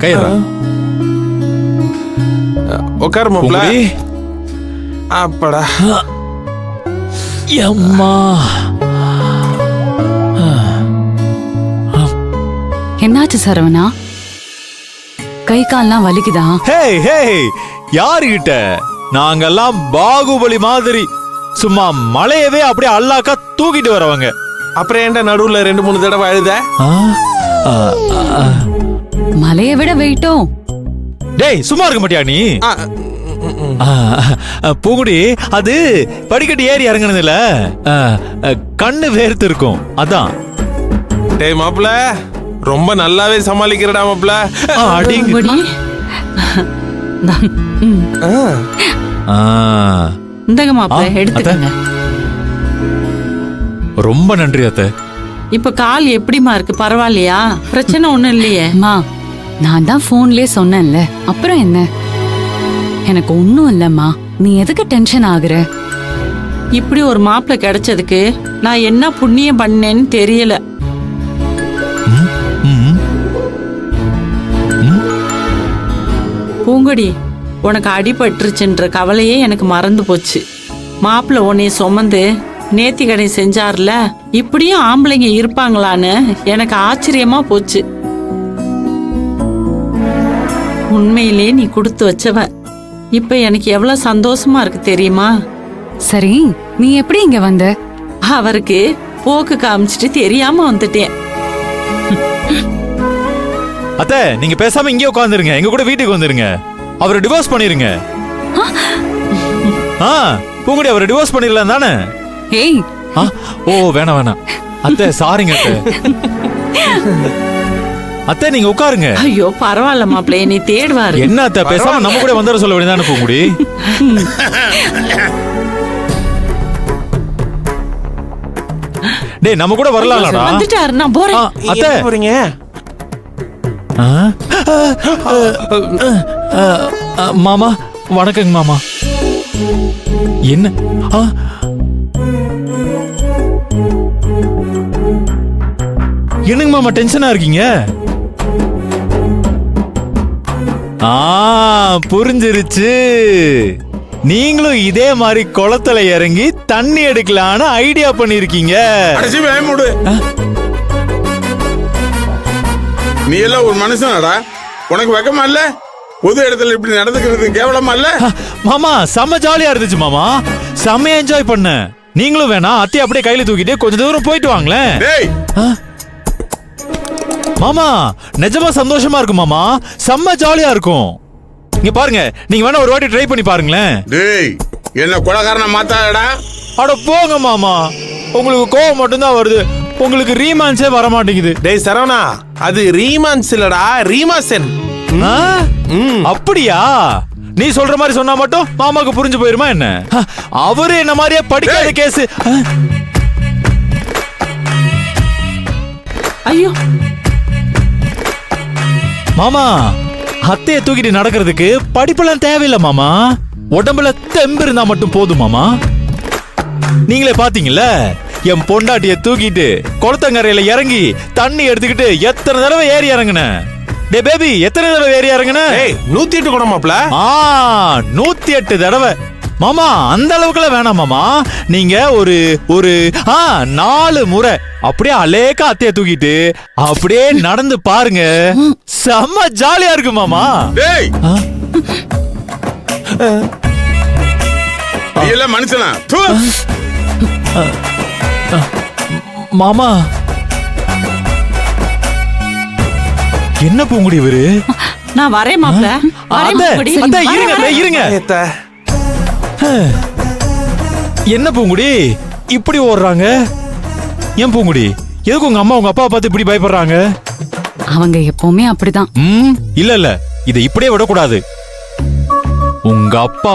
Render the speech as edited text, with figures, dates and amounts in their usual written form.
கையறா உட்காரு மாப்ள. அப்படா அம்மா. என்னாச்சு சரவணா? கை கால்லாம் வலிக்குதா? யாருகிட்ட? நாங்கெல்லாம் பாகுபலி மாதிரி சும்மா மலையவே அப்படியே அல்லாக்கா தூக்கிட்டு வரவங்க. அப்புறம் ஏன்டா நடுவுல 2-3 தடவை அழுத? மலையை விட வெயிட்டோ? டேய் சும்மா இருக்க மாட்டியா நீ? பூங்குடி, அது படிக்கட்டு ஏறி இறங்குனதுல கண்ணு வேர்த்து இருக்கும், அதான். டேய் மாப்ள, ரொம்ப நல்லாவே சமாளிக்கிறடா மாப்ள. இந்தங்க மாப்ள, எடுத்துக்கங்க. ரொம்ப நன்றி அத்தை. இப்ப கால் எப்படிமா இருக்கு? பரவாயில்லையா? பிரச்சனை ஒண்ணும் இல்லையே? நான் தான் போன்லயே சொன்னேன்ல, அப்புறம் என்ன? எனக்கு ஒண்ணும் இல்லம்மா, நீ எதுக்கு டென்ஷன் ஆகுற? இப்படி ஒரு மாப்பிள்ள கிடைச்சதுக்கு நான் என்ன புண்ணியம் பண்ணேன்னு தெரியல. பூங்கொடி, உனக்கு அடிபட்டுருச்சுன்ற கவலையே எனக்கு மறந்து போச்சு. மாப்பிள்ள உன்னைய சுமந்து நேர்த்தி கடை செஞ்சார்ல, இப்படியும் ஆம்பளைங்க இருப்பாங்களான்னு எனக்கு ஆச்சரியமா போச்சு. உண்மையிலே நீ கொடுத்து வச்சவ. இப்ப எனக்கு எவ்வளவு சந்தோஷமா இருக்கு தெரியுமா? சரி, நீ எப்படி இங்க வந்த? அவருக்கு போக்கு காமிச்சிட்டு தெரியாம வந்துட்டேன். அத்தை, நீங்க பேசாம இங்கே உட்காந்துருங்க, எங்க கூட வீட்டுக்கு வந்துருங்க. அவரை டிவோர்ஸ் பண்ணிருங்க. பூங்குடி, அவரை டிவோர்ஸ் பண்ணிடலாம் தானே? ஏய், ஓ வேணாம் வேணாம் அத்தை, சாரிங்க அத்தை. அத்தை நீங்க உட்காருங்க. ஐயோ பரவாயில்ல மாப்பிள்ளை, நீ தேடுவாரு. என்ன அத்தை, பேசாம நம்ம கூட வந்துட சொல்ல வேண்டியதானே பூங்குடி? டேய் நம்ம கூட வரலாம்லடா. வந்துட்டாரு, நான் போறேன். அத்தை போறீங்க? மாமா வணக்கங்க மாமா. என்ன என்னங்க மாமா டென்ஷனா இருக்கீங்க? புரிஞ்சிருச்சு. நீங்களும் இதே மாதிரி குளத்துல இறங்கி தண்ணி எடுக்கலான்னு ஐடியா பண்ணிருக்கீங்க. நீ எல்லாம் ஒரு மனுஷனாடா? உனக்கு வெக்கமா இல்ல? பொது இடத்துல இப்படி நடந்துக்கிறது கேவலமா இல்ல? மாமா செம்ம ஜாலியா இருந்துச்சு மாமா, செம்ம என்ஜாய் பண்ண. நீங்களும் வேணா அத்தையை அப்படியே கையில தூக்கிட்டு கொஞ்ச தூரம் போயிட்டு வாங்களேன். மாமா நிஜமா சந்தோஷமா இருக்கும் மாமா, செம்ம ஜாலியா இருக்கும். இங்க பாருங்க, நீங்க வேணா ஒரு வாட்டி ட்ரை பண்ணி பாருங்களேன். டேய் என்ன கொலகாரனா மாத்தாடா? அட போங்க மாமா, உங்களுக்கு கோவம் மட்டும்தான் வருது, உங்களுக்கு ரீமான்ஸே வர மாட்டேங்குது. டேய் சரவணா, அது ரீமான்ஸ் இல்லடா, ரீமாசன். அப்படியா? நீ சொல்ற மாதிரி சொன்னா மட்டும் மாமாக்கு புரிஞ்சு போயிருமா என்ன? அவரு என்ன மாதிரியே படிக்காத கேஸ். ஐயோ மாமா, அத்தையை தூக்கிட்டு நடக்கிறதுக்கு படிப்பெல்லாம் தேவையில்லை மாமா, உடம்புல தெம்பு இருந்தா மட்டும் போதும் மாமா. நீங்களே பாத்தீங்கல்ல, என் பொண்டாட்டிய தூக்கிட்டு குளத்தங்கரையில இறங்கி தண்ணி எடுத்துக்கிட்டு எத்தனை தடவை ஏறி இறங்குன? டே பேபி, எத்தனை தடவை ஏறி இறங்குன? 108 கூட மாப்ள. 108 தடவை மாமா. அந்த அளவுக்குலாம் வேணாம் மாமா, நீங்க ஒரு 4 முறை அப்படியே அலேக்கா அத்தைய தூக்கிட்டு அப்படியே நடந்து பாருங்க, செம்ம ஜாலியா இருக்கு மாமா. டேய் நீ எல்லாம் மனுஷனா? மாமா என்ன பூங்குடி இவரு? நான் வரேன் மாப்ள. இருங்க. என்ன பூங்குடி இப்படி ஓடுறாங்க? ஏன் பூங்குடி, எதுக்கு உங்க அம்மா உங்க அப்பா பார்த்து இப்படி பயப்படுறாங்க? அவங்க எப்பவுமே அப்படிதான். இல்ல இதை இப்படியே விடக்கூடாது. உங்க அப்பா